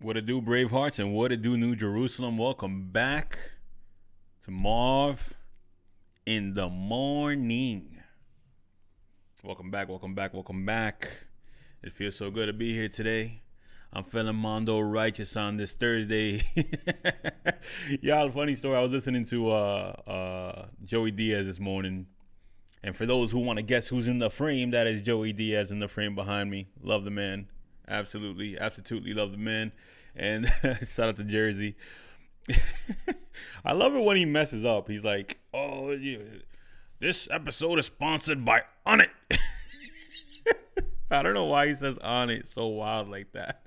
What it do, Bravehearts, and what it do, New Jerusalem? Welcome back to Marv in the morning. Welcome back, welcome back, welcome back. It feels so good to be here today. I'm feeling Mondo righteous on this Thursday. Y'all, funny story. I was listening to Joey Diaz this morning. And for those who want to guess who's in the frame, that is Joey Diaz in the frame behind me. Love the man. Absolutely love the man. And shout out to Jersey. I love it when he messes up. He's like, oh, yeah, this episode is sponsored by On It. I don't know why he says On It so wild like that.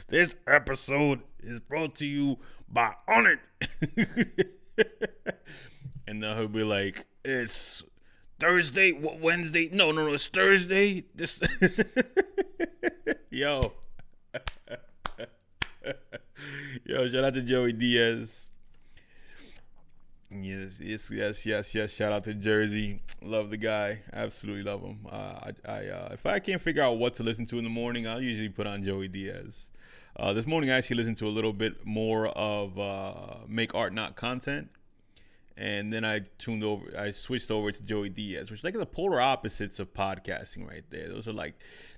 This episode is brought to you by On It. And then he'll be like, it's Thursday, Wednesday? No, it's Thursday. This, yo, shout out to Joey Diaz. Yes. Shout out to Jersey. Love the guy. Absolutely love him. If I can't figure out what to listen to in the morning, I'll usually put on Joey Diaz. This morning I actually listened to a little bit more of Make Art Not Content. And then I switched over to Joey Diaz, which is like the polar opposites of podcasting right there. Those are like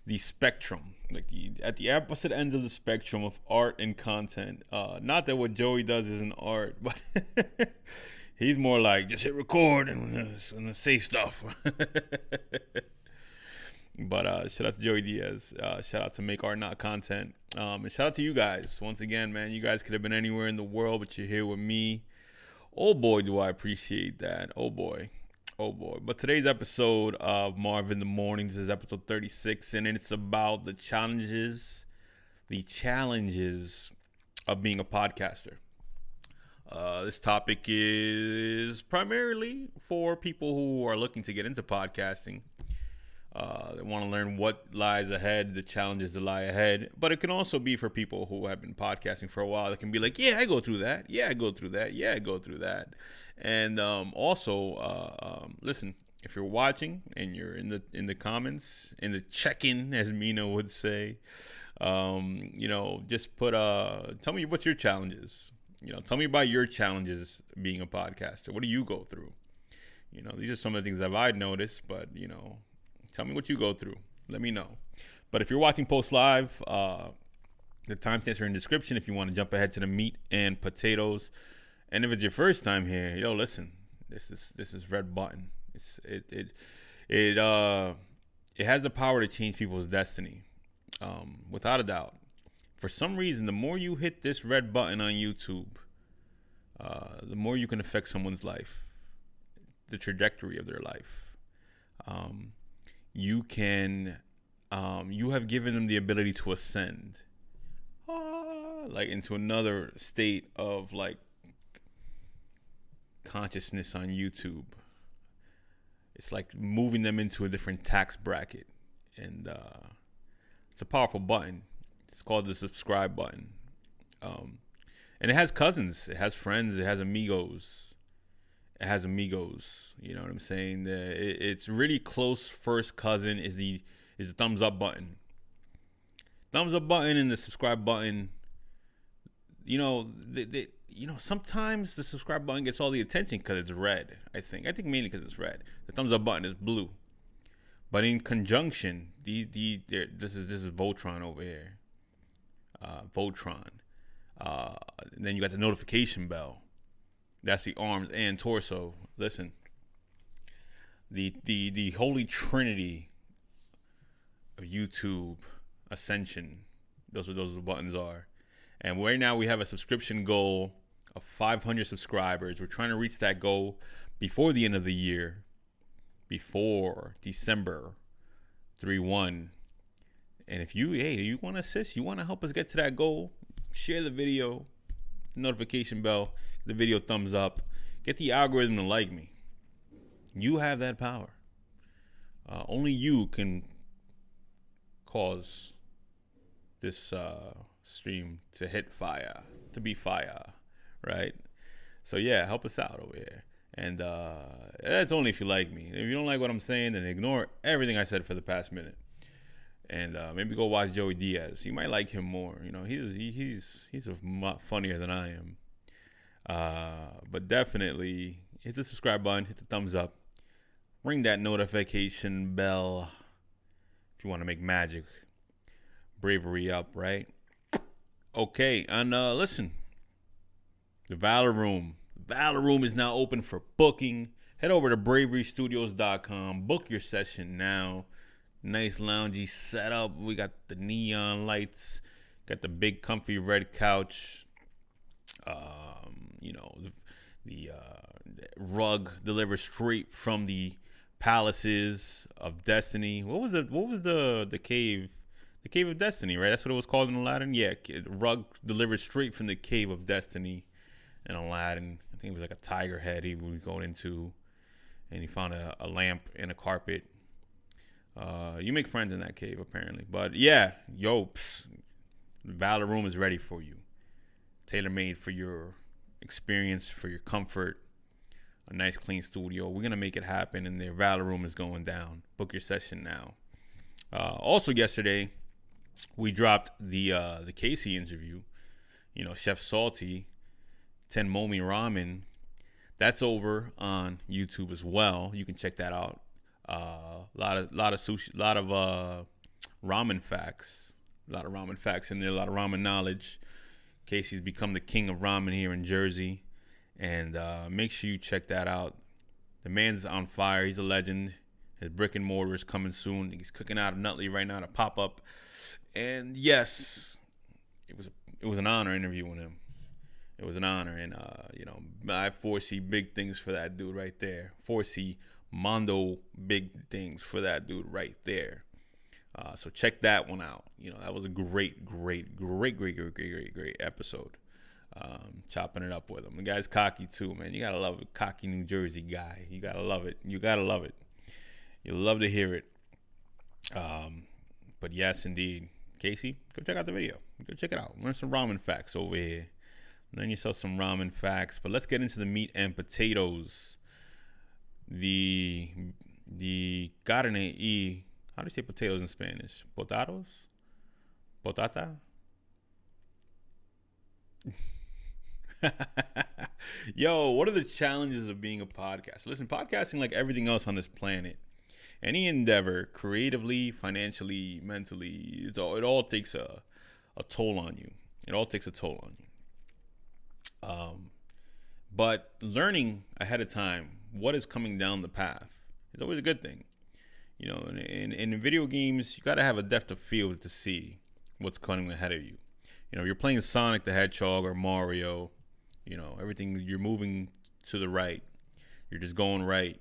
the spectrum, like at the opposite ends of the spectrum of art and content. Not that what Joey does isn't art, but he's more like just hit record and say stuff. But shout out to Joey Diaz. Shout out to Make Art Not Content. And shout out to you guys. Once again, man, you guys could have been anywhere in the world, but you're here with me. Oh boy, do I appreciate that. Oh boy. But today's episode of Marv in the Mornings is episode 36, and it's about the challenges of being a podcaster. This topic is primarily for people who are looking to get into podcasting. They want to learn what lies ahead, the challenges that lie ahead. But it can also be for people who have been podcasting for a while. That can be like, yeah, I go through that. Yeah, I go through that. Yeah, I go through that. And listen, if you're watching and you're in the comments, in the check-in, as Mina would say, just put tell me what's your challenges. Tell me about your challenges being a podcaster. What do you go through? These are some of the things that I've noticed, but tell me what you go through. Let me know. But if you're watching post live, the timestamps are in the description if you want to jump ahead to the meat and potatoes. And if it's your first time here, listen. This is red button. It has the power to change people's destiny, without a doubt. For some reason, the more you hit this red button on YouTube, the more you can affect someone's life, the trajectory of their life. You have given them the ability to ascend, like into another state of like consciousness on YouTube. It's like moving them into a different tax bracket, and it's a powerful button. It's called the subscribe button, and it has cousins, it has friends, it has amigos. You know what I'm saying? It's really close. First cousin is the thumbs up button. Thumbs up button and the subscribe button. Sometimes the subscribe button gets all the attention because it's red. I think mainly because it's red. The thumbs up button is blue. But in conjunction, this is Voltron over here. Voltron. Then you got the notification bell. That's the arms and torso. Listen, the holy trinity of YouTube ascension. Those buttons are. And right now we have a subscription goal of 500 subscribers. We're trying to reach that goal before the end of the year, before December 3/1. And if you want to assist, you want to help us get to that goal, share the video, notification bell, the video thumbs up, get the algorithm to like me. You have that power. Only you can cause this stream to hit fire, to be fire, right? So yeah, help us out over here. And that's only if you like me. If you don't like what I'm saying, then ignore everything I said for the past minute. And maybe go watch Joey Diaz. You might like him more. You know, he's a lot funnier than I am. But definitely hit the subscribe button, hit the thumbs up, ring that notification bell if you want to make magic. Bravery up, right? Okay, and listen, the Valor Room. The Valor Room is now open for booking. Head over to braverystudios.com. Book your session now. Nice loungy setup. We got the neon lights. Got the big comfy red couch. The rug delivered straight from the palaces of destiny. What was the cave? The Cave of Destiny, right? That's what it was called in Aladdin. Yeah, rug delivered straight from the Cave of Destiny in Aladdin. I think it was like a tiger head he was going into, and he found a lamp and a carpet. You make friends in that cave, apparently. But yeah, the Valor Room is ready for you. Tailor-made for your experience, for your comfort. A nice, clean studio. We're going to make it happen, and the Valor Room is going down. Book your session now. Also yesterday, we dropped the Casey interview. You know, Chef Salty, Tenmomi Ramen. That's over on YouTube as well. You can check that out. A lot of sushi, a lot of ramen facts, in there, a lot of ramen knowledge. Casey's become the king of ramen here in Jersey, and make sure you check that out. The man's on fire. He's a legend. His brick and mortar is coming soon. He's cooking out of Nutley right now to pop up. And yes, it was an honor interviewing him. It was an honor, and I foresee big things for that dude right there. Foresee Mondo big things for that dude right there. So check that one out. You know, that was a great episode. Chopping it up with him. The guy's cocky too, man. You gotta love a cocky New Jersey guy. You gotta love it. You'll love to hear it. But yes, indeed. Casey, go check out the video. Go check it out. Learn some ramen facts over here. Learn yourself some ramen facts. But let's get into the meat and potatoes. The carne y, how do you say potatoes in Spanish? Potatos? Potata? Yo, what are the challenges of being a podcaster? Listen, podcasting, like everything else on this planet, any endeavor, creatively, financially, mentally, it all takes a toll on you. But learning ahead of time what is coming down the path is always a good thing. You know, in video games, you got to have a depth of field to see what's coming ahead of you. You know, if you're playing Sonic the Hedgehog or Mario, you know, everything, you're moving to the right. You're just going right.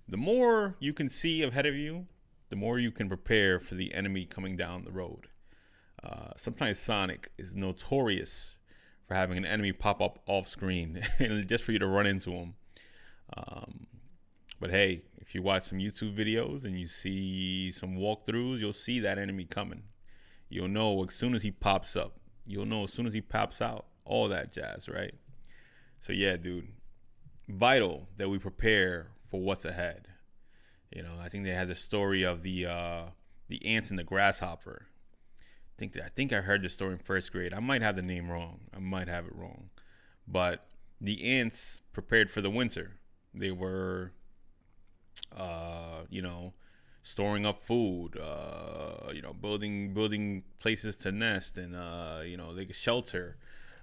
The more you can see ahead of you, the more you can prepare for the enemy coming down the road. Sometimes Sonic is notorious for having an enemy pop up off screen and just for you to run into him. But hey, if you watch some YouTube videos and you see some walkthroughs, you'll see that enemy coming. You'll know as soon as he pops up. You'll know as soon as he pops out. All that jazz, right? So yeah, dude, vital that we prepare for what's ahead. You know, I think they had the story of the ants and the grasshopper. I think I heard the story in first grade. I might have the name wrong. But the ants prepared for the winter. They were, storing up food, building places to nest, and they could shelter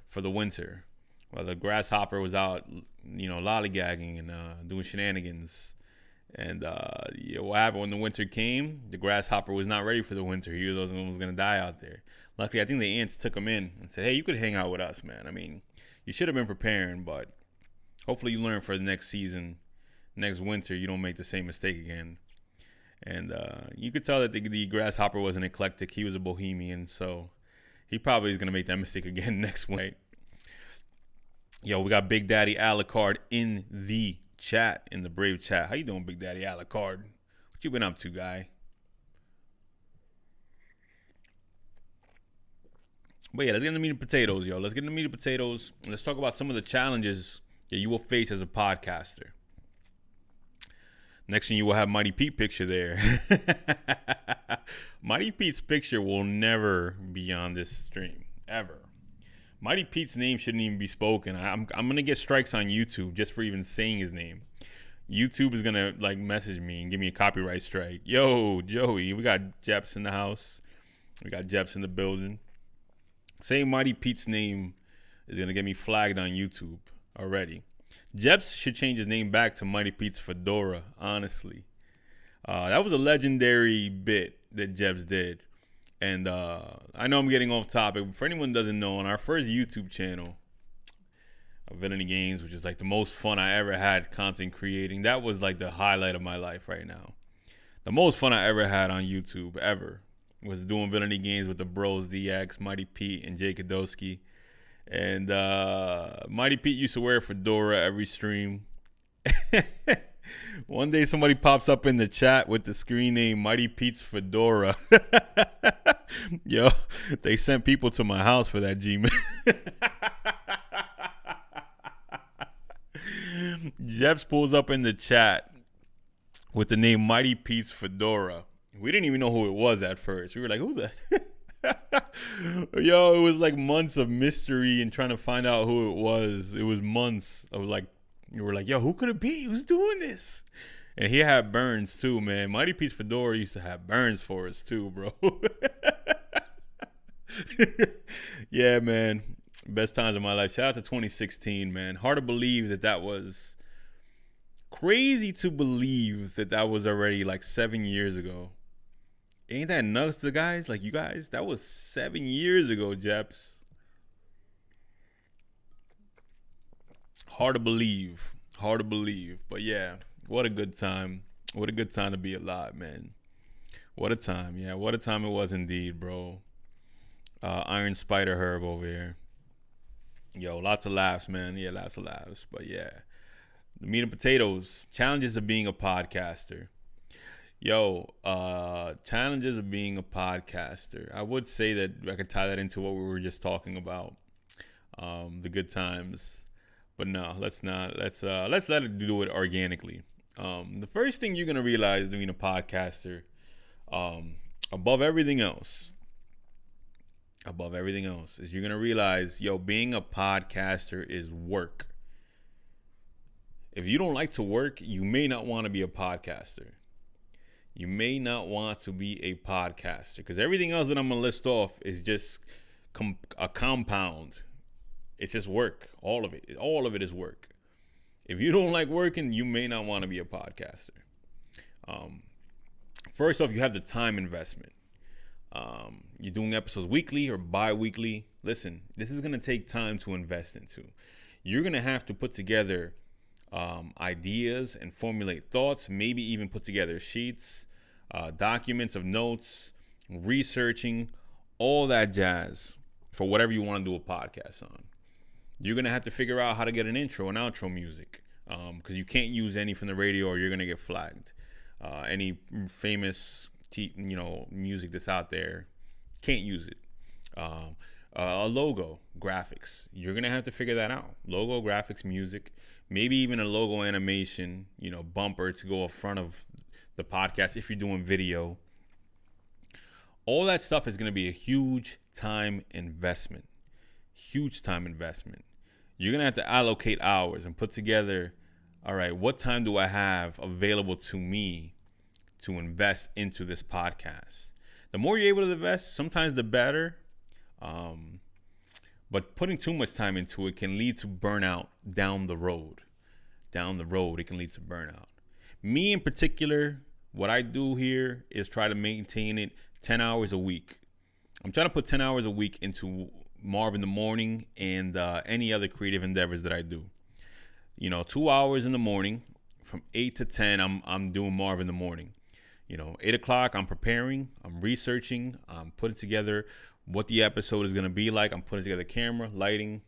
for the winter. While the grasshopper was out, lollygagging and doing shenanigans. And what happened when the winter came? The grasshopper was not ready for the winter. He was going to die out there. Luckily, I think the ants took him in and said, "Hey, you could hang out with us, man. I mean, you should have been preparing, but hopefully you learn for the next season, next winter, you don't make the same mistake again." And you could tell that the grasshopper wasn't eclectic. He was a bohemian, so he probably is going to make that mistake again next week. Yo, we got Big Daddy Alucard in the chat, in the Brave chat. How you doing, Big Daddy Alucard? What you been up to, guy? But yeah, let's get into the meat and potatoes, yo. Let's get into the meat and potatoes. And let's talk about some of the challenges that you will face as a podcaster. Next thing you will have Mighty Pete picture there. Mighty Pete's picture will never be on this stream ever. Mighty Pete's name shouldn't even be spoken. I'm gonna get strikes on YouTube just for even saying his name. YouTube is gonna like message me and give me a copyright strike. Yo, Joey, we got Jeps in the house. We got Jeps in the building. Saying Mighty Pete's name is gonna get me flagged on YouTube already. Jeps should change his name back to Mighty Pete's Fedora, honestly. That was a legendary bit that Jeps did. And I know I'm getting off topic, but for anyone who doesn't know, on our first YouTube channel, Villainy Games, which is like the most fun I ever had content creating, that was like the highlight of my life right now. The most fun I ever had on YouTube, ever, was doing Villainy Games with the bros, DX, Mighty Pete, and Jay Kadowski. And Mighty Pete used to wear a fedora every stream. One day somebody pops up in the chat with the screen name Mighty Pete's Fedora. Yo, they sent people to my house for that, G-Man. Jeps pulls up in the chat with the name Mighty Pete's Fedora. We didn't even know who it was at first. We were like, who the... Yo, it was like months of mystery and trying to find out who it was. It was months of like, we were like, yo, who could it be? Who's doing this? And he had burns too, man. Mighty Pete's Fedora used to have burns for us too, bro. Yeah, man. Best times of my life. Shout out to 2016, man. Hard to believe that was crazy to believe that was already like 7 years ago. Ain't that nuts, the guys? Like, you guys, that was 7 years ago, Jeps. Hard to believe. But yeah, what a good time. What a good time to be alive, man. What a time. Yeah, what a time it was indeed, bro. Iron Spider Herb over here. Yo, lots of laughs, man. Yeah, lots of laughs. But yeah, the meat and potatoes. Challenges of being a podcaster. Yo, challenges of being a podcaster. I would say that I could tie that into what we were just talking about, the good times. But no, let's not. Let's let it do it organically. The first thing you're gonna realize being a podcaster, above everything else, is you're gonna realize, yo, being a podcaster is work. If you don't like to work, you may not want to be a podcaster. You may not want to be a podcaster because everything else that I'm going to list off is just a compound. It's just work. All of it is work. If you don't like working, you may not want to be a podcaster. First off, you have the time investment. You're doing episodes weekly or bi-weekly. Listen, this is going to take time to invest into. You're going to have to put together ideas and formulate thoughts, maybe even put together sheets, documents of notes, researching, all that jazz for whatever you want to do a podcast on. You're going to have to figure out how to get an intro and outro music because you can't use any from the radio or you're going to get flagged. Any famous music that's out there, can't use it. A logo, graphics, you're going to have to figure that out. Logo, graphics, music. Maybe even a logo animation, bumper to go in front of the podcast if you're doing video. All that stuff is going to be a huge time investment. You're going to have to allocate hours and put together, all right, what time do I have available to me to invest into this podcast? The more you're able to invest, sometimes the better. But putting too much time into it can lead to burnout down the road. It can lead to burnout. Me in particular, what I do here is try to maintain it 10 hours a week. I'm trying to put 10 hours a week into Marv in the morning and any other creative endeavors that I do. 2 hours in the morning from 8 to 10, I'm doing Marv in the morning. 8 o'clock, I'm preparing, I'm researching, I'm putting together what the episode is going to be like. I'm putting together camera, lighting,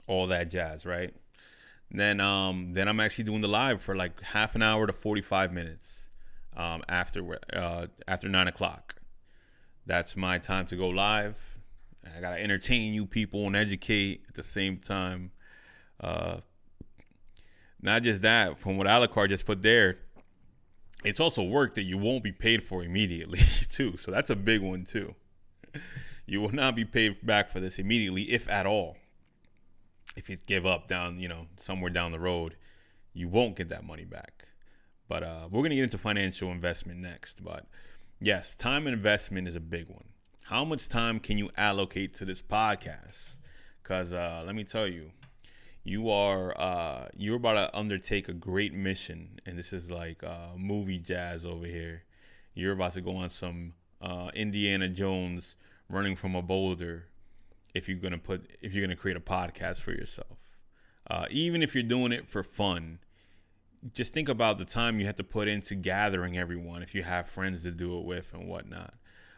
all that jazz, right? Then I'm actually doing the live for like half an hour to 45 minutes after 9 o'clock. That's my time to go live. I got to entertain you people and educate at the same time. Not just that, from what Alucard just put there, It's also work that you won't be paid for immediately too. So that's a big one too. You will not be paid back for this immediately, if at all. If you give up down, somewhere down the road, you won't get that money back. But we're going to get into financial investment next. But yes, time investment is a big one. How much time can you allocate to this podcast? Because let me tell you, you're about to undertake a great mission, and this is like movie jazz over here. You're about to go on some Indiana Jones running from a boulder if you're gonna create a podcast for yourself. Even if you're doing it for fun, just think about the time you have to put into gathering everyone if you have friends to do it with and whatnot.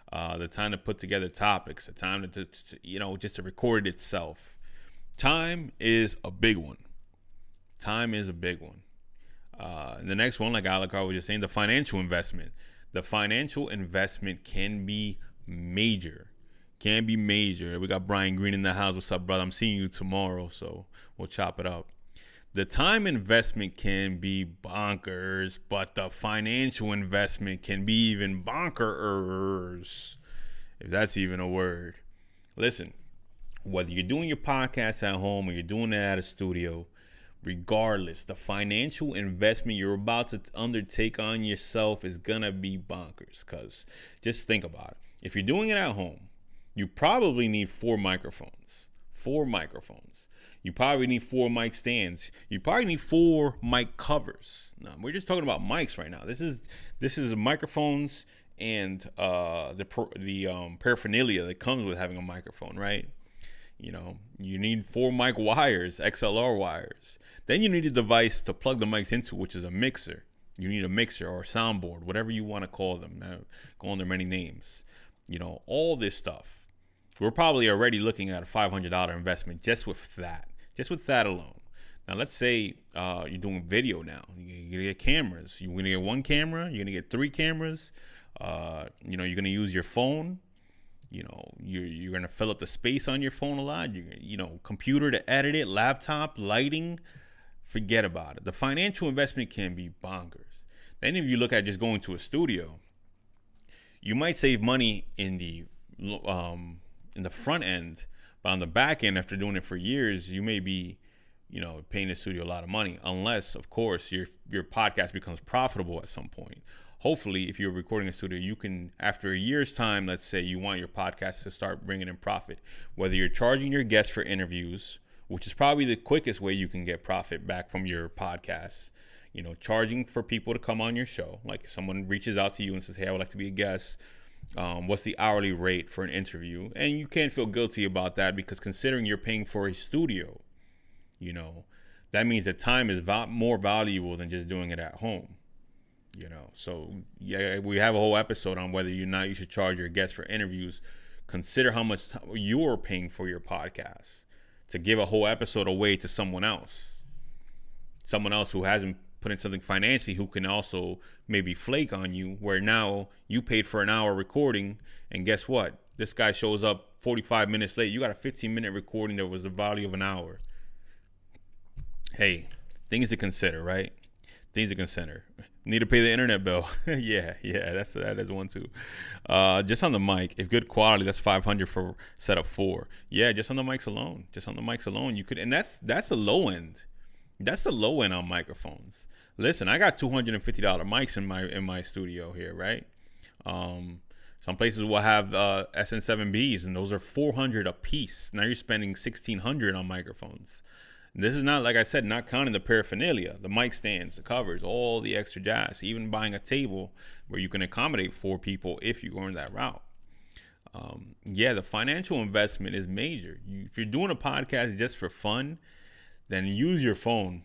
The time to put together topics, the time to just to record it itself. Time is a big one. The next one, like Alakar was just saying, the financial investment. The financial investment can be major. We got Brian Green in the house. What's up, brother? I'm seeing you tomorrow, so we'll chop it up. The time investment can be bonkers, but the financial investment can be even bonkers, if that's even a word. Listen, whether you're doing your podcast at home or you're doing it at a studio, regardless, the financial investment you're about to undertake on yourself is gonna be bonkers. Because just think about it. If you're doing it at home, you probably need 4 microphones. You probably need 4 mic stands. You probably need 4 mic covers. Now, we're just talking about mics right now. This is microphones and the paraphernalia that comes with having a microphone, right? You need 4 mic wires, XLR wires. Then you need a device to plug the mics into, which is a mixer. You need a mixer or a soundboard, whatever you want to call them. Now, go under many names. All this stuff. We're probably already looking at a $500 investment just with that alone. Now, let's say you're doing video now. You're going to get cameras. You're going to get 1 camera. You're going to get 3 cameras. You're going to use your phone. You're going to fill up the space on your phone a lot. Computer to edit it, laptop, lighting. Forget about it. The financial investment can be bonkers. Then if you look at just going to a studio, you might save money in the front end, but on the back end, after doing it for years, you may be, paying the studio a lot of money, unless, of course, your podcast becomes profitable at some point. Hopefully, if you're recording a studio, you can, after a year's time, let's say you want your podcast to start bringing in profit, whether you're charging your guests for interviews, which is probably the quickest way you can get profit back from your podcast. Charging for people to come on your show. Like if someone reaches out to you and says, hey, I would like to be a guest. What's the hourly rate for an interview? And you can't feel guilty about that, because considering you're paying for a studio, that means that time is more valuable than just doing it at home. So yeah, we have a whole episode on whether or not you should charge your guests for interviews. Consider how much time you're paying for your podcast to give a whole episode away to someone else who hasn't put in something financially, who can also maybe flake on you, where now you paid for an hour recording, and guess what? This guy shows up 45 minutes late. You got a 15-minute recording that was the value of an hour. Hey, things to consider, right? Things to consider. Need to pay the internet bill. yeah, that is one too. Just on the mic, if good quality, that's $500 for setup 4. Yeah, just on the mics alone, you could, and that's the low end. That's the low end on microphones. Listen, I got $250 mics in my studio here, right? Some places will have SN7Bs, and those are $400 a piece. Now you're spending $1,600 on microphones. And this is not, like I said, not counting the paraphernalia, the mic stands, the covers, all the extra jazz. Even buying a table where you can accommodate 4 people if you go in that route. The financial investment is major. If you're doing a podcast just for fun, then use your phone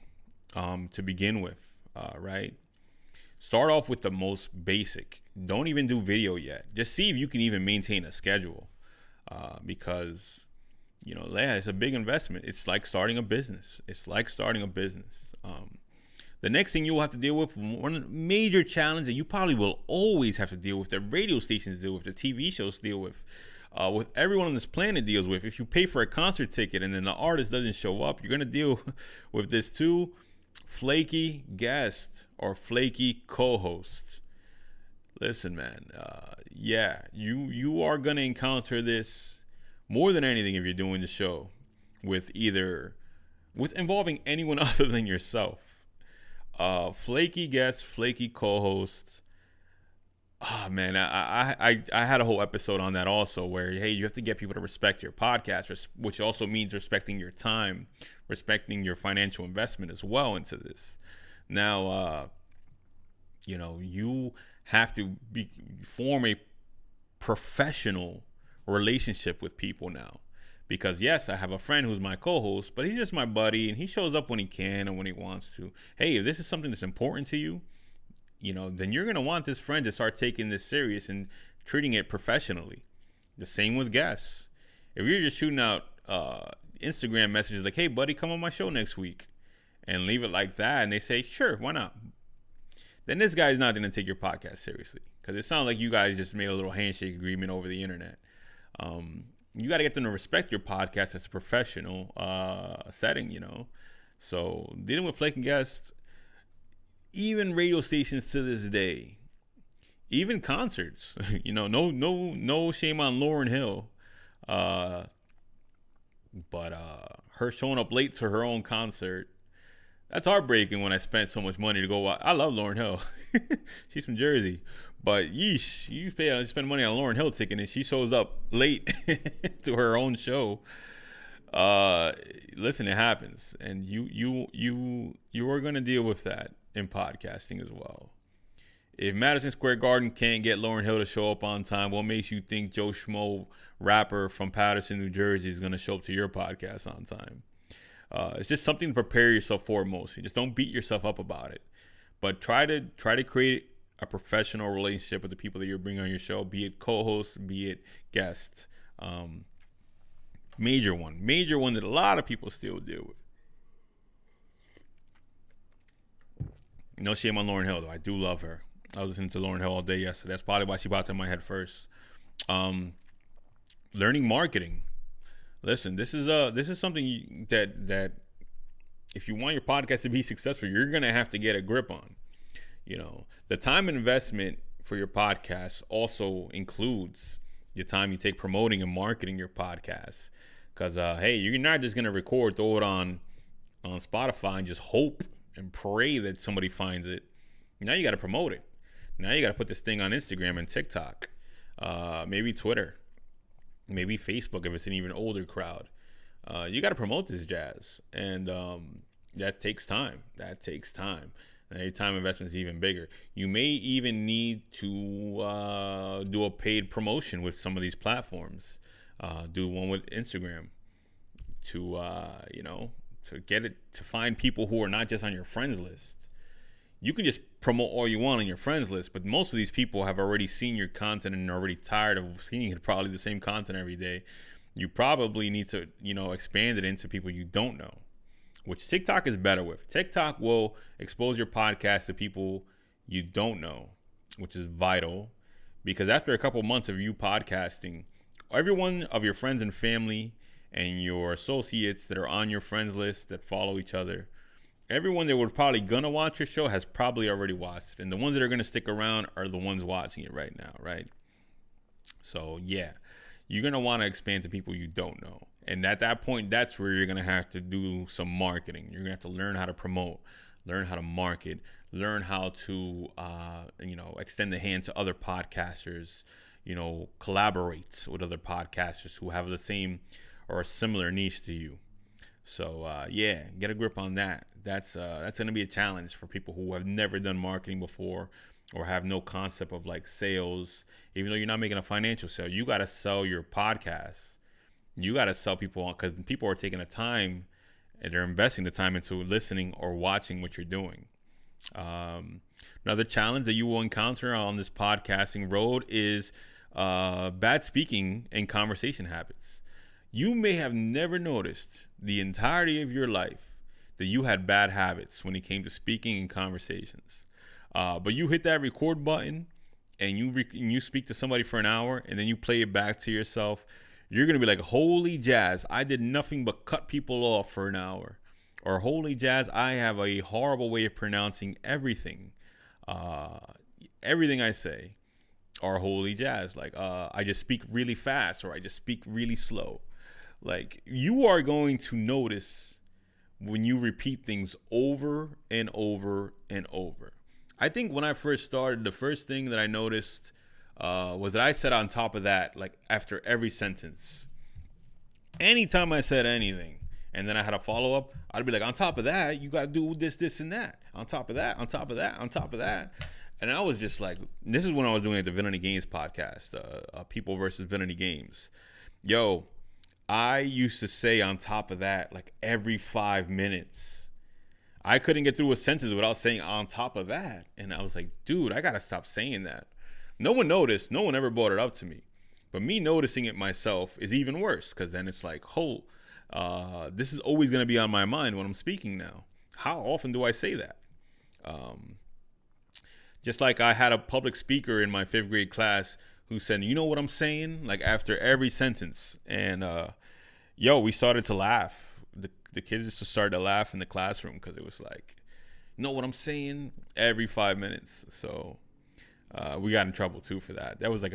to begin with, right? Start off with the most basic. Don't even do video yet. Just see if you can even maintain a schedule, because, it's a big investment. It's like starting a business. The next thing you will have to deal with, one major challenge that you probably will always have to deal with, that radio stations deal with, the TV shows deal with everyone on this planet deals with. If you pay for a concert ticket and then the artist doesn't show up, you're going to deal with this too. Flaky guest or flaky co-host. Listen, man. Yeah, you are gonna encounter this more than anything if you're doing the show with involving anyone other than yourself. Flaky guests, flaky co-hosts. Oh man, I had a whole episode on that also, where hey, you have to get people to respect your podcast, which also means respecting your time, respecting your financial investment as well into this. Now, you have to form a professional relationship with people now. Because yes, I have a friend who's my co-host, but he's just my buddy, and he shows up when he can and when he wants to. Hey, if this is something that's important to you, then you're gonna want this friend to start taking this serious and treating it professionally. The same with guests. If you're just shooting out Instagram messages like, "Hey, buddy, come on my show next week," and leave it like that, and they say, "Sure, why not?" Then this guy's not gonna take your podcast seriously, because it sounds like you guys just made a little handshake agreement over the internet. You got to get them to respect your podcast as a professional setting, So dealing with flaking guests, even radio stations to this day, even concerts, no shame on Lauryn Hill, but her showing up late to her own concert, that's heartbreaking when I spent so much money to go watch. I love Lauryn Hill. She's from Jersey. But yeesh, you spend money on Lauryn Hill ticket and she shows up late to her own show. Listen, it happens. And you are gonna deal with that in podcasting as well. If Madison Square Garden can't get Lauryn Hill to show up on time, what makes you think Joe Schmo, rapper from Paterson, New Jersey, is gonna show up to your podcast on time? It's just something to prepare yourself for mostly. Just don't beat yourself up about it. But try to create a professional relationship with the people that you're bringing on your show, be it co-host, be it guest. Major one that a lot of people still deal with. No shame on Lauryn Hill, though. I do love her. I was listening to Lauryn Hill all day yesterday. That's probably why she popped in my head first. Learning marketing. Listen, this is something that if you want your podcast to be successful, you're gonna have to get a grip on. The time investment for your podcast also includes the time you take promoting and marketing your podcast. Because hey, you're not just gonna record, throw it on Spotify, and just hope and pray that somebody finds it. Now you got to promote it. Now you got to put this thing on Instagram and TikTok, maybe Twitter, maybe Facebook if it's an even older crowd. You got to promote this jazz, and that takes time. And your time investment is even bigger. You may even need to do a paid promotion with some of these platforms. Do one with Instagram to get it, to find people who are not just on your friends list. You can just promote all you want on your friends list, but most of these people have already seen your content and are already tired of seeing probably the same content every day. You probably need to, expand it into people you don't know, which TikTok is better with. TikTok will expose your podcast to people you don't know, which is vital, because after a couple months of you podcasting, everyone of your friends and family and your associates that are on your friends list that follow each other, everyone that would probably gonna watch your show has probably already watched it. And the ones that are gonna stick around are the ones watching it right now, right? So yeah, you're gonna want to expand to people you don't know. And at that point, that's where you're gonna have to do some marketing. You're gonna have to learn how to promote, learn how to market, learn how to extend the hand to other podcasters, collaborate with other podcasters who have the same or a similar niche to you. So get a grip on that. That's going to be a challenge for people who have never done marketing before or have no concept of like sales. Even though you're not making a financial sale, you got to sell your podcast. You got to sell people on, because people are taking the time and they're investing the time into listening or watching what you're doing. Another challenge that you will encounter on this podcasting road is bad speaking and conversation habits. You may have never noticed the entirety of your life that you had bad habits when it came to speaking and conversations. But you hit that record button and you speak to somebody for an hour and then you play it back to yourself. You're going to be like, holy jazz, I did nothing but cut people off for an hour. Or holy jazz, I have a horrible way of pronouncing everything. Everything I say. are wholly jazz. Like I just speak really fast or I just speak really slow. Like you are going to notice when you repeat things over and over and over. I think when I first started, the first thing that I noticed was that I said on top of that, like after every sentence, anytime I said anything, and then I had a follow up, I'd be like, on top of that, you got to do this, this, and that. On top of that, on top of that, on top of that. And I was just like, this is when I was doing the Villainy Games podcast, People versus Villainy Games. Yo, I used to say on top of that like every 5 minutes. I couldn't get through a sentence without saying on top of that. And I was like, dude, I got to stop saying that. No one noticed. No one ever brought it up to me. But me noticing it myself is even worse because then it's like, this is always going to be on my mind when I'm speaking now. How often do I say that? Just like I had a public speaker in my 5th grade class who said, you know what I'm saying? Like after every sentence. And, we started to laugh. The kids just started to laugh in the classroom because it was like, you know what I'm saying? Every 5 minutes. So we got in trouble too for that. That was like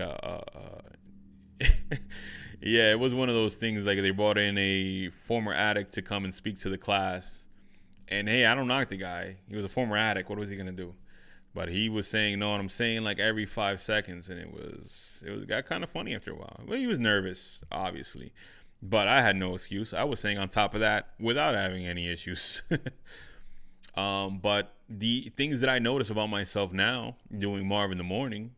yeah, it was one of those things like they brought in a former addict to come and speak to the class. And hey, I don't knock the guy. He was a former addict. What was he going to do? But he was saying, no, what I'm saying, like every 5 seconds. And it got kind of funny after a while. Well, he was nervous, obviously. But I had no excuse. I was saying on top of that without having any issues. But the things that I notice about myself now, doing Marv in the Morning,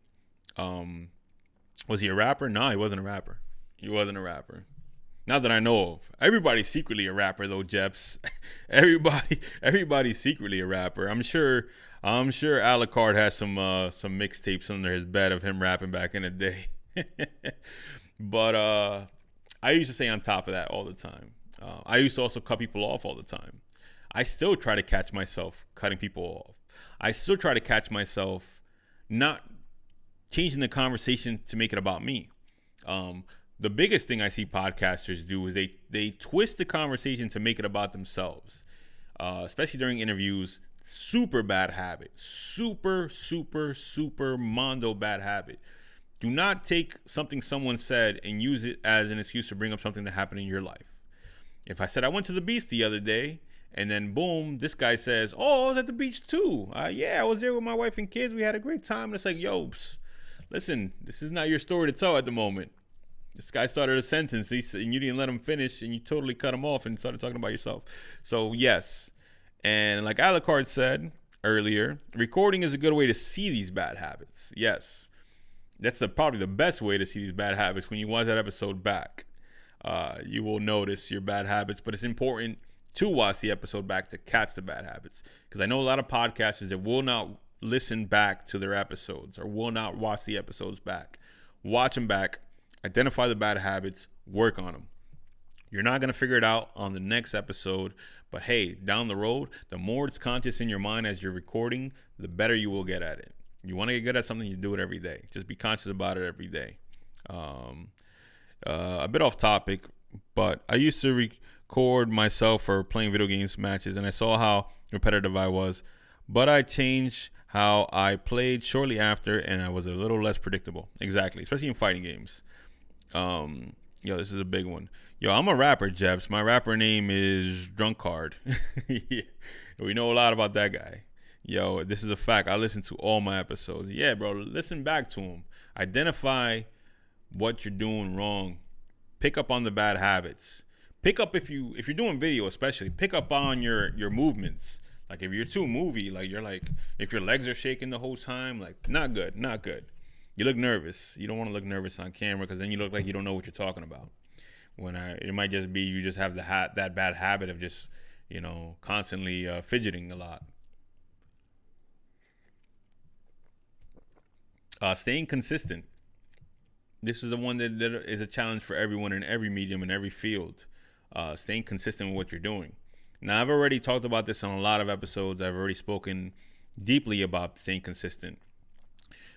was he a rapper? No, he wasn't a rapper. He wasn't a rapper. Not that I know of. Everybody's secretly a rapper, though, Jeps. Everybody's secretly a rapper. I'm sure Alucard has some mixtapes under his bed of him rapping back in the day. But I used to say on top of that all the time. I used to also cut people off all the time. I still try to catch myself cutting people off. I still try to catch myself not changing the conversation to make it about me. The biggest thing I see podcasters do is they twist the conversation to make it about themselves, especially during interviews. Super bad habit. Super mondo bad habit. Do not take something someone said and use it as an excuse to bring up something that happened in your life. If I said I went to the beach the other day, and then boom, this guy says, oh, I was at the beach too. Yeah, I was there with my wife and kids. We had a great time. And it's like, yo, listen, this is not your story to tell at the moment. This guy started a sentence and you didn't let him finish and you totally cut him off and started talking about yourself. So yes. And like Alucard said earlier, recording is a good way to see these bad habits. Yes. That's probably the best way to see these bad habits. When you watch that episode back, you will notice your bad habits, but it's important to watch the episode back to catch the bad habits. Because I know a lot of podcasters that will not listen back to their episodes or will not watch the episodes back. Watch them back, identify the bad habits, work on them. You're not going to figure it out on the next episode, but hey, down the road, the more it's conscious in your mind as you're recording, the better you will get at it. You want to get good at something, you do it every day. Just be conscious about it every day. A bit off topic, but I used to record myself for playing video games matches, and I saw how repetitive I was, but I changed how I played shortly after, and I was a little less predictable. Exactly, especially in fighting games. This is a big one. I'm a rapper, Jebs. My rapper name is Drunkard. Yeah. We know a lot about that guy. This is a fact. I listen to all my episodes. Yeah, bro, listen back to them. Identify what you're doing wrong. Pick up on the bad habits. Pick up if you're doing video, especially. Pick up on your movements. Like if you're too movie, like you're like if your legs are shaking the whole time, like not good. You look nervous. You don't want to look nervous on camera because then you look like you don't know what you're talking about. It might just be you just have that bad habit of just constantly fidgeting a lot. Staying consistent. This is the one that is a challenge for everyone in every medium, in every field. Staying consistent with what you're doing. Now, I've already talked about this on a lot of episodes. I've already spoken deeply about staying consistent.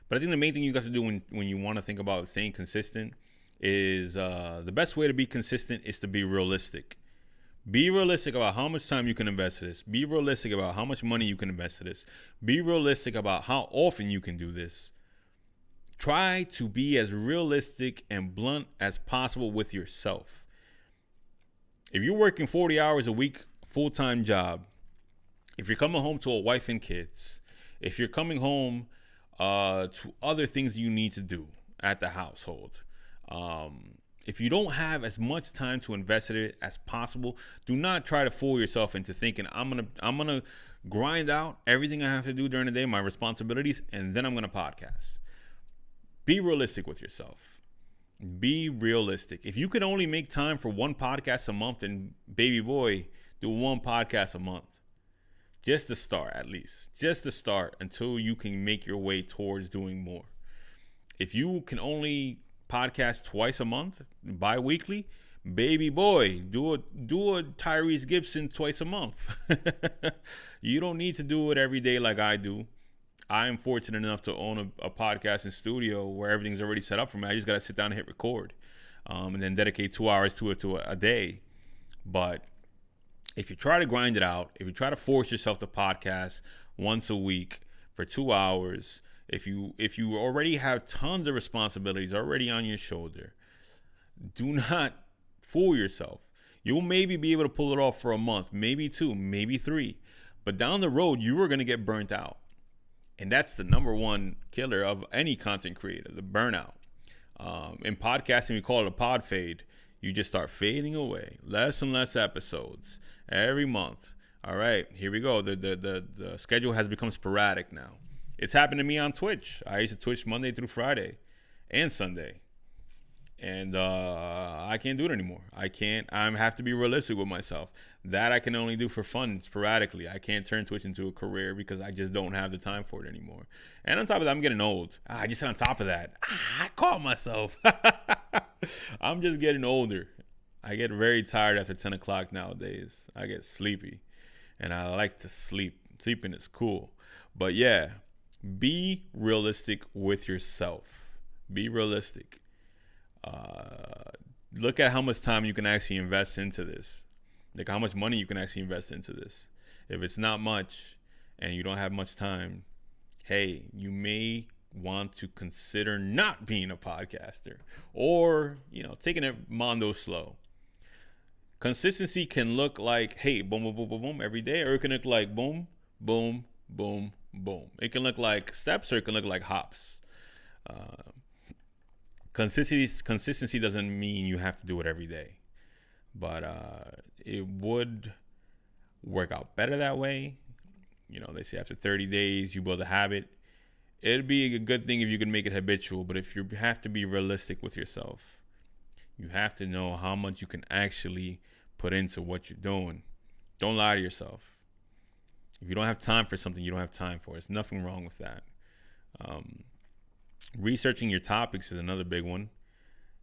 But I think the main thing you got to do when you want to think about staying consistent is the best way to be consistent is to be realistic. Be realistic about how much time you can invest in this. Be realistic about how much money you can invest in this. Be realistic about how often you can do this. try to be as realistic and blunt as possible with yourself. If you're working 40 hours a week, full-time job, if you're coming home to a wife and kids, if you're coming home to other things you need to do at the household, if you don't have as much time to invest in it as possible, do not try to fool yourself into thinking I'm gonna grind out everything I have to do during the day, my responsibilities, and then I'm gonna podcast. Be realistic with yourself. Be realistic. If you could only make time for one podcast a month, then baby boy, do one podcast a month. Just to start, at least. Just to start until you can make your way towards doing more. If you can only podcast twice a month, bi-weekly, baby boy, do a Tyrese Gibson twice a month. You don't need to do it every day like I do. I am fortunate enough to own a podcasting studio where everything's already set up for me. I just got to sit down and hit record, and then dedicate 2 hours to it a day. But if you try to grind it out, if you try to force yourself to podcast once a week for 2 hours, if you already have tons of responsibilities already on your shoulder, do not fool yourself. You'll maybe be able to pull it off for a month, maybe 2, maybe 3. But down the road, you are going to get burnt out. And that's the number one killer of any content creator, the burnout. In podcasting, we call it a pod fade. You just start fading away. Less and less episodes every month. All right, here we go. The schedule has become sporadic now. It's happened to me on Twitch. I used to Twitch Monday through Friday and Sunday. And I can't do it anymore. I have to be realistic with myself. That I can only do for fun sporadically. I can't turn Twitch into a career because I just don't have the time for it anymore. And on top of that, I'm getting old. I just said on top of that, I caught myself. I'm just getting older. I get very tired after 10 o'clock nowadays. I get sleepy. And I like to sleep. Sleeping is cool. But yeah, be realistic with yourself. Be realistic. Look at how much time you can actually invest into this. Like how much money you can actually invest into this. If it's not much and you don't have much time, hey, you may want to consider not being a podcaster or, taking it mondo slow. Consistency can look like, hey, boom, boom, boom, boom, boom every day, or it can look like boom, boom, boom, boom. It can look like steps or it can look like hops. Consistency doesn't mean you have to do it every day, but it would work out better that way. They say after 30 days you build a habit. It'd be a good thing if you could make it habitual, but if you have to be realistic with yourself, you have to know how much you can actually put into what you're doing. Don't lie to yourself. If you don't have time for something, you don't have time for it. There's nothing wrong with that. Researching your topics is another big one.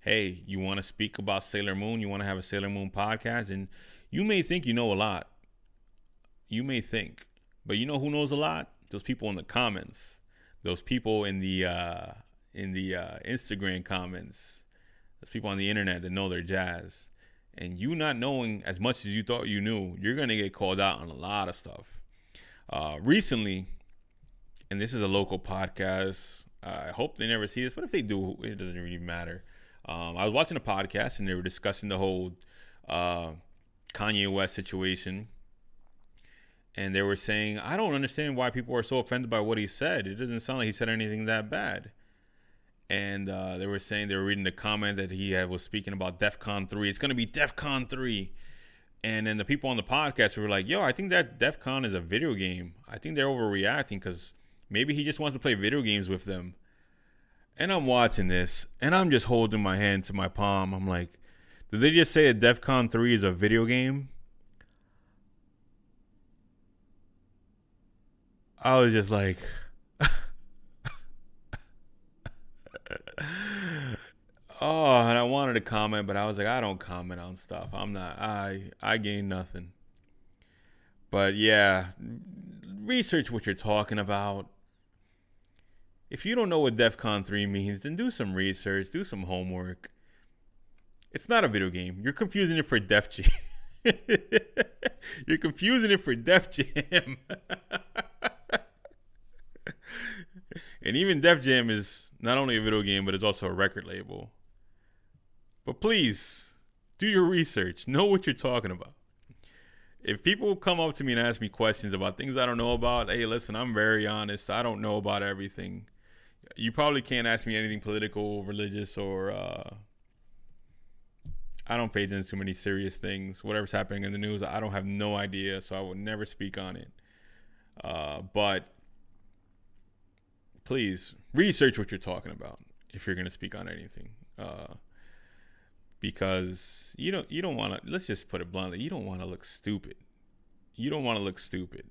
Hey, you want to speak about Sailor Moon? You want to have a Sailor Moon podcast? And you may think you know a lot. You may think. But you know who knows a lot? Those people in the comments. Those people in the Instagram comments. Those people on the internet that know their jazz. And you not knowing as much as you thought you knew, you're going to get called out on a lot of stuff. Recently, and this is a local podcast. I hope they never see this, but if they do, it doesn't really matter. I was watching a podcast and they were discussing the whole Kanye West situation. And they were saying, I don't understand why people are so offended by what he said. It doesn't sound like he said anything that bad. And they were saying, they were reading the comment that he was speaking about DEFCON 3. It's going to be DEFCON 3. And then the people on the podcast were like, yo, I think that DEFCON is a video game. I think they're overreacting because maybe he just wants to play video games with them. And I'm watching this, and I'm just holding my hand to my palm. I'm like, did they just say that DEFCON 3 is a video game? I was just like, oh, and I wanted to comment, but I was like, I don't comment on stuff. I gain nothing. But yeah, research what you're talking about. If you don't know what DEFCON 3 means, then do some research, do some homework. It's not a video game. You're confusing it for Def Jam. You're confusing it for Def Jam. And even Def Jam is not only a video game, but it's also a record label. But please, do your research. Know what you're talking about. If people come up to me and ask me questions about things I don't know about, hey, listen, I'm very honest. I don't know about everything. You probably can't ask me anything political, religious, or I don't pay attention to many serious things. Whatever's happening in the news, I don't have no idea, so I would never speak on it. But please research what you're talking about if you're going to speak on anything. Because you don't want to, let's just put it bluntly, you don't want to look stupid. You don't want to look stupid.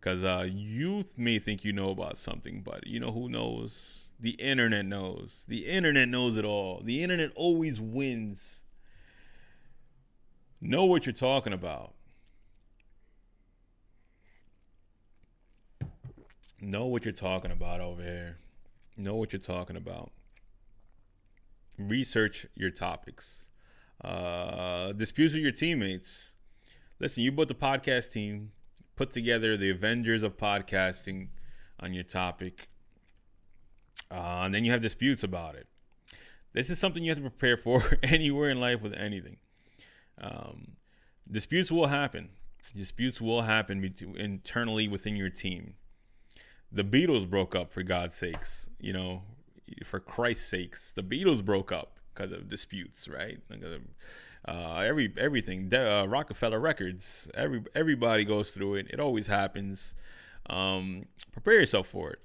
Because you may think you know about something, but you know who knows? The internet knows. The internet knows it all. The internet always wins. Know what you're talking about. Know what you're talking about over here. Know what you're talking about. Research your topics. Disputes with your teammates. Listen, you built the podcast team. Put together the Avengers of podcasting on your topic. And then you have disputes about it. This is something you have to prepare for anywhere in life with anything. Disputes will happen. Disputes will happen internally within your team. The Beatles broke up, for God's sakes. For Christ's sakes. The Beatles broke up because of disputes, right? Everything. Rockefeller Records. Everybody goes through it. It always happens. Prepare yourself for it.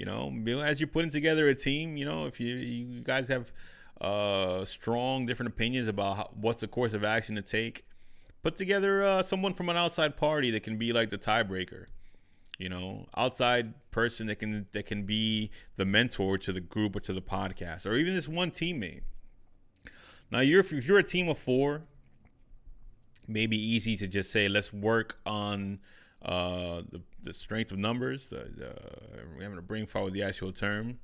As you're putting together a team, if you guys have strong different opinions about what's the course of action to take, put together someone from an outside party that can be like the tiebreaker. Outside person that can be the mentor to the group or to the podcast, or even this one teammate. Now, if you're a team of 4, maybe easy to just say, let's work on the strength of numbers. We're having to bring forward the actual term,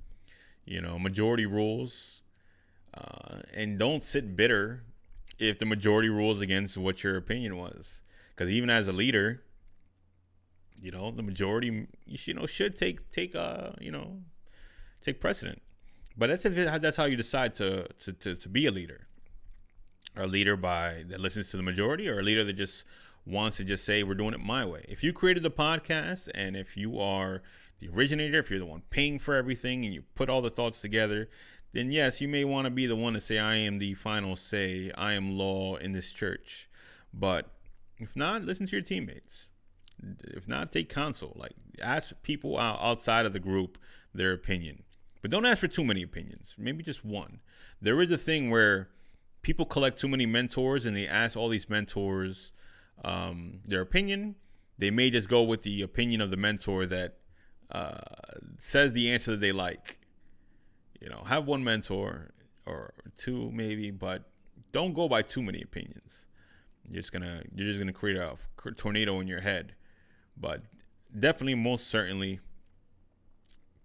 majority rules, and don't sit bitter if the majority rules against what your opinion was. Because even as a leader, the majority, should take precedent. But that's how you decide to be a leader. A leader that listens to the majority, or a leader that just wants to just say, we're doing it my way. If you created the podcast, and if you are the originator, if you're the one paying for everything, and you put all the thoughts together, then yes, you may want to be the one to say, I am the final say, I am law in this church. But if not, listen to your teammates. If not, take counsel. Ask people outside of the group their opinion. But don't ask for too many opinions. Maybe just one. There is a thing where people collect too many mentors and they ask all these mentors their opinion. They may just go with the opinion of the mentor that says the answer that they like. Have one mentor or 2 maybe, but don't go by too many opinions. You're just gonna create a tornado in your head. But definitely, most certainly,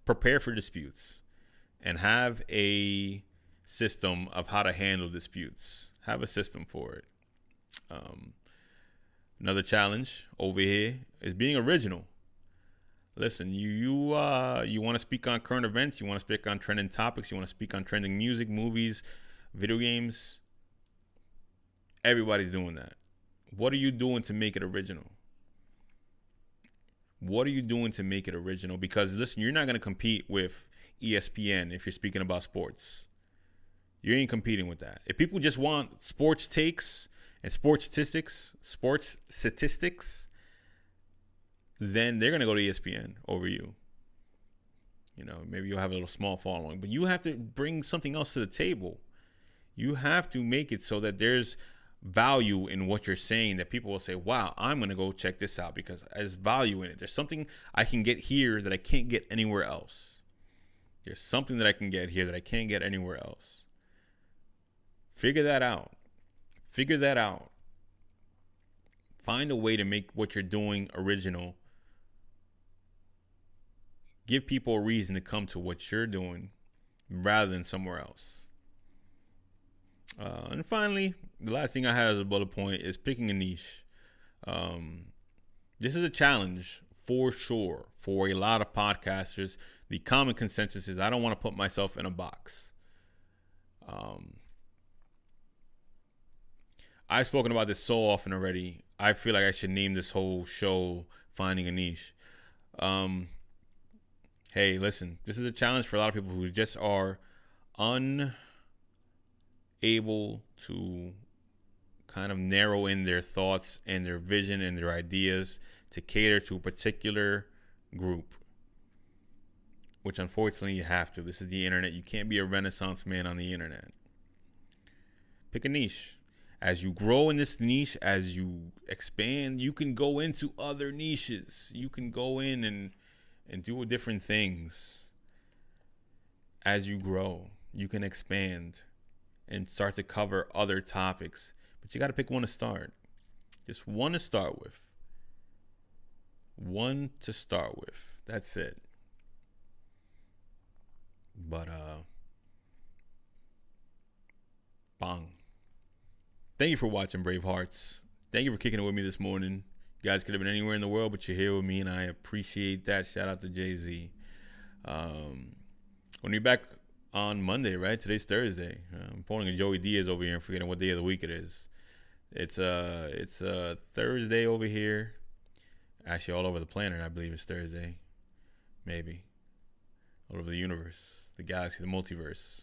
prepare for disputes and have a system of how to handle disputes. Have a system for it. Another challenge over here is being original. Listen, you want to speak on current events, you want to speak on trending topics, you want to speak on trending music, movies, video games. Everybody's doing that. What are you doing to make it original? What are you doing to make it original? Because listen, you're not going to compete with ESPN if you're speaking about sports. You ain't competing with that. If people just want sports takes and sports statistics, then they're going to go to ESPN over you. Maybe you'll have a little small following, but you have to bring something else to the table. You have to make it so that there's value in what you're saying, that people will say, wow, I'm going to go check this out because there's value in it. There's something I can get here that I can't get anywhere else. There's something that I can get here that I can't get anywhere else. Figure that out. Find a way to make what you're doing original. Give people a reason to come to what you're doing rather than somewhere else. And finally, the last thing I have as a bullet point is picking a niche. This is a challenge for sure for a lot of podcasters the common consensus is I don't want to put myself in a box. I've spoken about this so often already. I feel like I should name this whole show Finding a Niche. Hey, listen, this is a challenge for a lot of people who just are unable to kind of narrow in their thoughts and their vision and their ideas to cater to a particular group, which unfortunately you have to. This is the internet. You can't be a Renaissance man on the internet. Pick a niche. As you grow in this niche, as you expand, you can go into other niches. You can go in and do different things. As you grow, you can expand and start to cover other topics. But you got to pick one to start. Just one to start with. One to start with. That's it. But, bang. Thank you for watching, Bravehearts. Thank you for kicking it with me this morning. You guys could have been anywhere in the world, but you're here with me, and I appreciate that. Shout out to Jay-Z. When you're back on Monday, right? Today's Thursday. I'm pulling a Joey Diaz over here and forgetting what day of the week it is. It's Thursday over here. Actually, all over the planet, I believe it's Thursday. Maybe. All over the universe, the galaxy, the multiverse.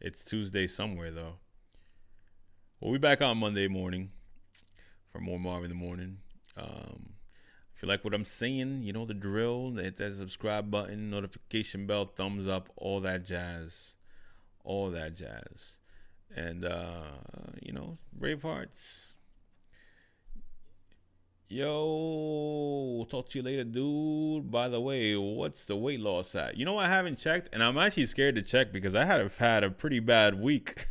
It's Tuesday somewhere, though. We'll be back on Monday morning for more Marv in the morning. If you like what I'm saying, you know the drill. Hit that subscribe button, notification bell, thumbs up, all that jazz. All that jazz. And, Bravehearts. Yo, talk to you later, dude. By the way, what's the weight loss at? You know, I haven't checked, and I'm actually scared to check because I have had a pretty bad week.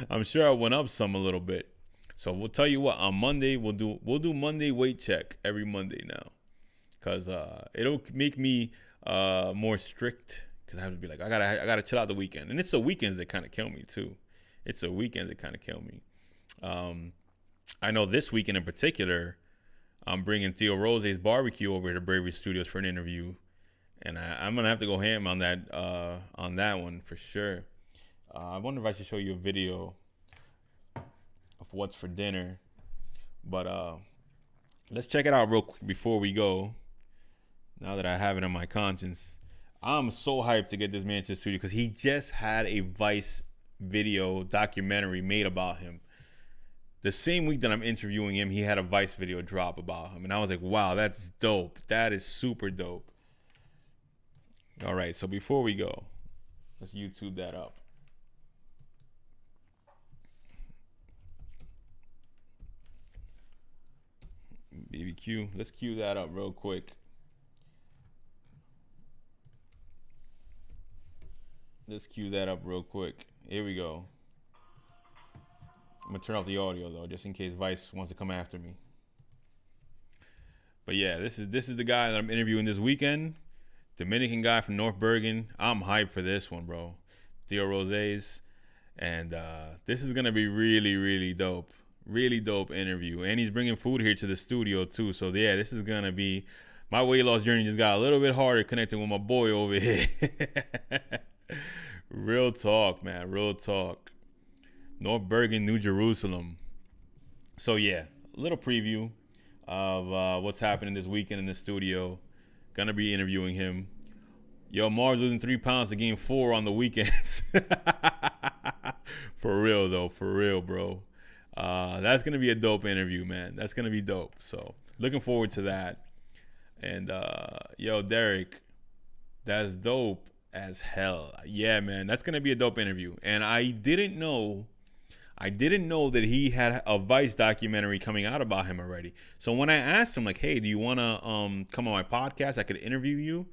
I'm sure I went up some a little bit. So we'll tell you what, on Monday we'll do Monday weight check every Monday now, because it'll make me more strict. Because I have to be like, I gotta chill out the weekend, and it's the weekends that kind of kill me too. It's the weekends that kind of kill me. I know this weekend in particular, I'm bringing Theo Rose's barbecue over to Bravery Studios for an interview, and I'm gonna have to go ham on that one for sure. I wonder if I should show you a video of what's for dinner, but let's check it out real quick before we go. Now that I have it on my conscience, I'm so hyped to get this man to the studio because he just had a Vice video documentary made about him. The same week that I'm interviewing him, he had a Vice video drop about him. And I was like, wow, that's dope. That is super dope. All right, so before we go, let's YouTube that up. BBQ, let's cue that up real quick. Let's cue that up real quick. Here we go. I'm gonna turn off the audio though, just in case Vice wants to come after me. But yeah, this is the guy that I'm interviewing this weekend. Dominican guy from North Bergen. I'm hyped for this one, bro. Theo Rose's. And this is gonna be really, really dope. Really dope interview. And he's bringing food here to the studio too. So yeah, this is gonna be, my weight loss journey just got a little bit harder connecting with my boy over here. Real talk, man. Real talk. North Bergen, New Jerusalem. So yeah, a little preview of what's happening this weekend in the studio. Gonna be interviewing him. Yo, Marv losing 3 pounds to gain 4 on the weekends. For real though, for real, bro. That's gonna be a dope interview, man. That's gonna be dope. So looking forward to that. And yo, Derek, that's dope as hell. Yeah, man, that's gonna be a dope interview. And I didn't know that he had a Vice documentary coming out about him already. So when I asked him, like, hey, do you want to come on my podcast? I could interview you.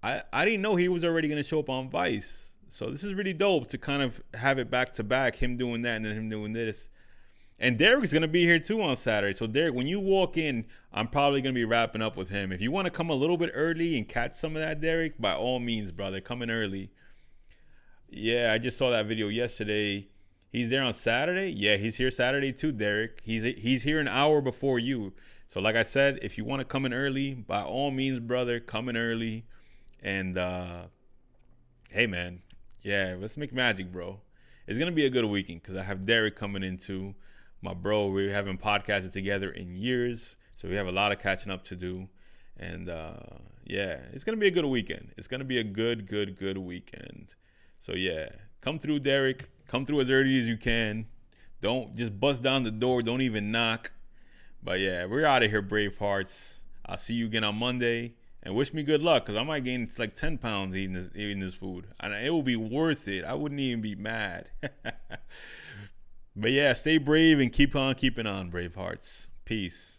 I didn't know he was already going to show up on Vice. So this is really dope to kind of have it back to back, him doing that and then him doing this. And Derek's going to be here too on Saturday. So Derek, when you walk in, I'm probably going to be wrapping up with him. If you want to come a little bit early and catch some of that, Derek, by all means, brother, come in early. Yeah, I just saw that video yesterday. He's there on Saturday? Yeah, he's here Saturday too, Derek. He's here an hour before you. So like I said, if you want to come in early, by all means, brother, come in early. And hey, man, yeah, let's make magic, bro. It's gonna be a good weekend because I have Derek coming into my bro. We haven't podcasted together in years, so we have a lot of catching up to do. And yeah, it's gonna be a good weekend. It's gonna be a good weekend. So yeah, come through, Derek. Come through as early as you can. Don't just bust down the door. Don't even knock. But yeah, we're out of here, Bravehearts. I'll see you again on Monday. And wish me good luck, because I might gain like 10 pounds eating this food. And it will be worth it. I wouldn't even be mad. But yeah, stay brave and keep on keeping on, Bravehearts. Peace.